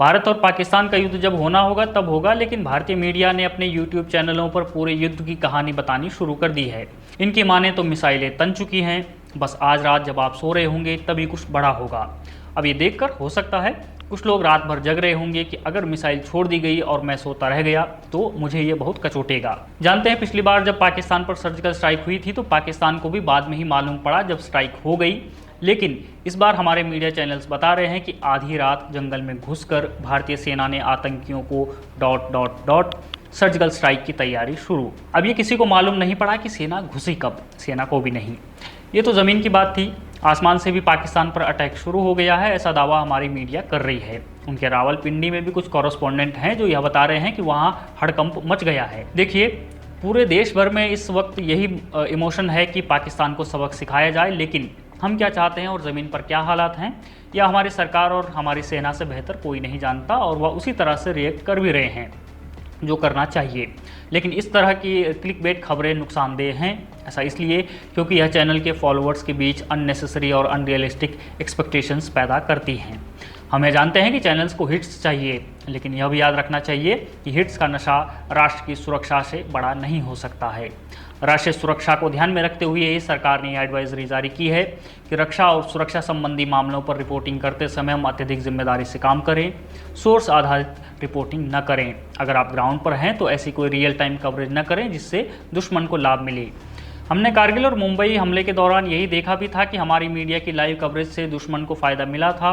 भारत और पाकिस्तान का युद्ध जब होना होगा तब होगा, लेकिन भारतीय मीडिया ने अपने यूट्यूब चैनलों पर पूरे युद्ध की कहानी बतानी शुरू कर दी है। इनकी माने तो मिसाइलें तन चुकी हैं, बस आज रात जब आप सो रहे होंगे तभी कुछ बड़ा होगा। अब ये देखकर हो सकता है कुछ लोग रात भर जग रहे होंगे कि अगर मिसाइल छोड़ दी गई और मैं सोता रह गया तो मुझे ये बहुत कचोटेगा। जानते हैं, पिछली बार जब पाकिस्तान पर सर्जिकल स्ट्राइक हुई थी तो पाकिस्तान को भी बाद में ही मालूम पड़ा जब स्ट्राइक हो गई, लेकिन इस बार हमारे मीडिया चैनल्स बता रहे हैं कि आधी रात जंगल में घुसकर भारतीय सेना ने आतंकियों को ... सर्जिकल स्ट्राइक की तैयारी शुरू। अब ये किसी को मालूम नहीं पड़ा कि सेना घुसी कब, सेना को भी नहीं। ये तो ज़मीन की बात थी, आसमान से भी पाकिस्तान पर अटैक शुरू हो गया है, ऐसा दावा हमारी मीडिया कर रही है। उनके रावलपिंडी में भी कुछ कॉरेस्पॉन्डेंट हैं जो यह बता रहे हैं कि वहाँ हड़कंप मच गया है। देखिए, पूरे देश भर में इस वक्त यही इमोशन है कि पाकिस्तान को सबक सिखाया जाए, लेकिन हम क्या चाहते हैं और ज़मीन पर क्या हालात हैं यह हमारी सरकार और हमारी सेना से बेहतर कोई नहीं जानता, और वह उसी तरह से रिएक्ट कर भी रहे हैं जो करना चाहिए। लेकिन इस तरह की क्लिकबेट खबरें नुकसानदेह हैं। ऐसा इसलिए क्योंकि यह चैनल के फॉलोअर्स के बीच अननेसेसरी और अनरियलिस्टिक एक्सपेक्टेशंस पैदा करती हैं। हमें जानते हैं कि चैनल्स को हिट्स चाहिए, लेकिन यह भी याद रखना चाहिए कि हिट्स का नशा राष्ट्र की सुरक्षा से बड़ा नहीं हो सकता है। राष्ट्रीय सुरक्षा को ध्यान में रखते हुए ही सरकार ने एडवाइजरी जारी की है कि रक्षा और सुरक्षा संबंधी मामलों पर रिपोर्टिंग करते समय हम अत्यधिक जिम्मेदारी से काम करें, सोर्स आधारित रिपोर्टिंग न करें। अगर आप ग्राउंड पर हैं तो ऐसी कोई रियल टाइम कवरेज न करें जिससे दुश्मन को लाभ मिले। हमने कारगिल और मुंबई हमले के दौरान यही देखा भी था कि हमारी मीडिया की लाइव कवरेज से दुश्मन को फ़ायदा मिला था।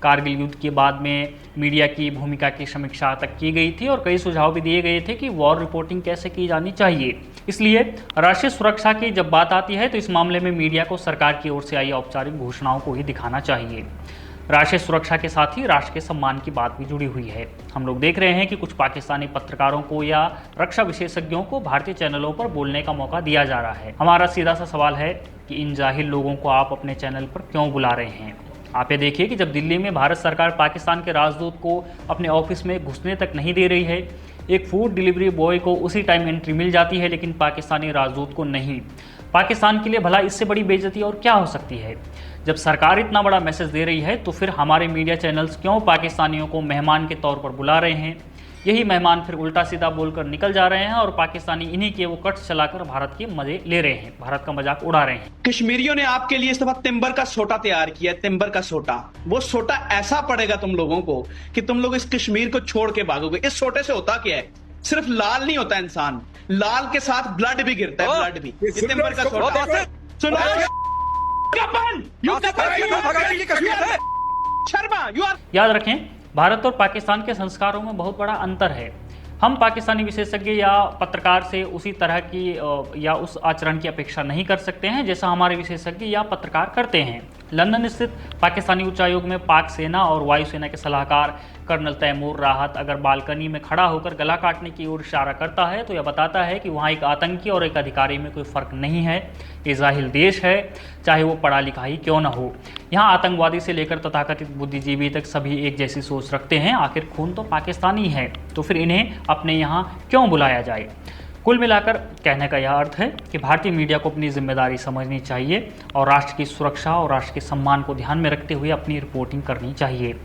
कारगिल युद्ध के बाद में मीडिया की भूमिका की समीक्षा तक की गई थी और कई सुझाव भी दिए गए थे कि वॉर रिपोर्टिंग कैसे की जानी चाहिए। इसलिए राष्ट्रीय सुरक्षा की जब बात आती है तो इस मामले में मीडिया को सरकार की ओर से आई औपचारिक घोषणाओं को ही दिखाना चाहिए। राष्ट्रीय सुरक्षा के साथ ही राष्ट्र के सम्मान की बात भी जुड़ी हुई है। हम लोग देख रहे हैं कि कुछ पाकिस्तानी पत्रकारों को या रक्षा विशेषज्ञों को भारतीय चैनलों पर बोलने का मौका दिया जा रहा है। हमारा सीधा सा सवाल है कि इन जाहिल लोगों को आप अपने चैनल पर क्यों बुला रहे हैं? आप ये देखिए कि जब दिल्ली में भारत सरकार पाकिस्तान के राजदूत को अपने ऑफिस में घुसने तक नहीं दे रही है, एक फूड डिलीवरी बॉय को उसी टाइम एंट्री मिल जाती है लेकिन पाकिस्तानी राजदूत को नहीं। पाकिस्तान के लिए भला इससे बड़ी बेइज्जती और क्या हो सकती है? जब सरकार इतना बड़ा मैसेज दे रही है तो फिर हमारे मीडिया चैनल्स क्यों पाकिस्तानियों को मेहमान के तौर पर बुला रहे हैं? यही मेहमान फिर उल्टा सीधा बोलकर निकल जा रहे हैं और पाकिस्तानी इन्हीं के वो कट्स चलाकर भारत के मजे ले रहे हैं, भारत का मजाक उड़ा रहे हैं। कश्मीरियों ने आपके लिए इस दफा तिम्बर का सोटा तैयार किया है, तिम्बर का सोटा। वो सोटा ऐसा पड़ेगा तुम लोगों को कि तुम लोग इस कश्मीर को छोड़ के भागोगे। इस सोटे से होता क्या है? सिर्फ लाल नहीं होता इंसान, लाल के साथ ब्लड भी गिरता है, ब्लड भी। तिम्बर का सोटा याद रखें, भारत और पाकिस्तान के संस्कारों में बहुत बड़ा अंतर है। हम पाकिस्तानी विशेषज्ञ या पत्रकार से उसी तरह की या उस आचरण की अपेक्षा नहीं कर सकते हैं जैसा हमारे विशेषज्ञ या पत्रकार करते हैं। लंदन स्थित पाकिस्तानी उच्चायोग में पाक सेना और वायुसेना के सलाहकार कर्नल तैमूर राहत अगर बालकनी में खड़ा होकर गला काटने की ओर इशारा करता है तो यह बताता है कि वहाँ एक आतंकी और एक अधिकारी में कोई फ़र्क नहीं है। इज़राइल देश है, चाहे वो पढ़ा लिखा ही क्यों न हो। यहाँ आतंकवादी से लेकर तथाकथित बुद्धिजीवी तक सभी एक जैसी सोच रखते हैं। आखिर खून तो पाकिस्तानी है, तो फिर इन्हें अपने यहाँ क्यों बुलाया जाए? कुल मिलाकर कहने का यह अर्थ है कि भारतीय मीडिया को अपनी जिम्मेदारी समझनी चाहिए और राष्ट्र की सुरक्षा और राष्ट्र के सम्मान को ध्यान में रखते हुए अपनी रिपोर्टिंग करनी चाहिए।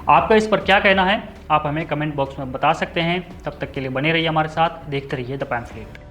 आपका इस पर क्या कहना है? आप हमें कमेंट बॉक्स में बता सकते हैं। तब तक के लिए बने रहिए हमारे साथ, देखते रहिए द पैम्फलेट।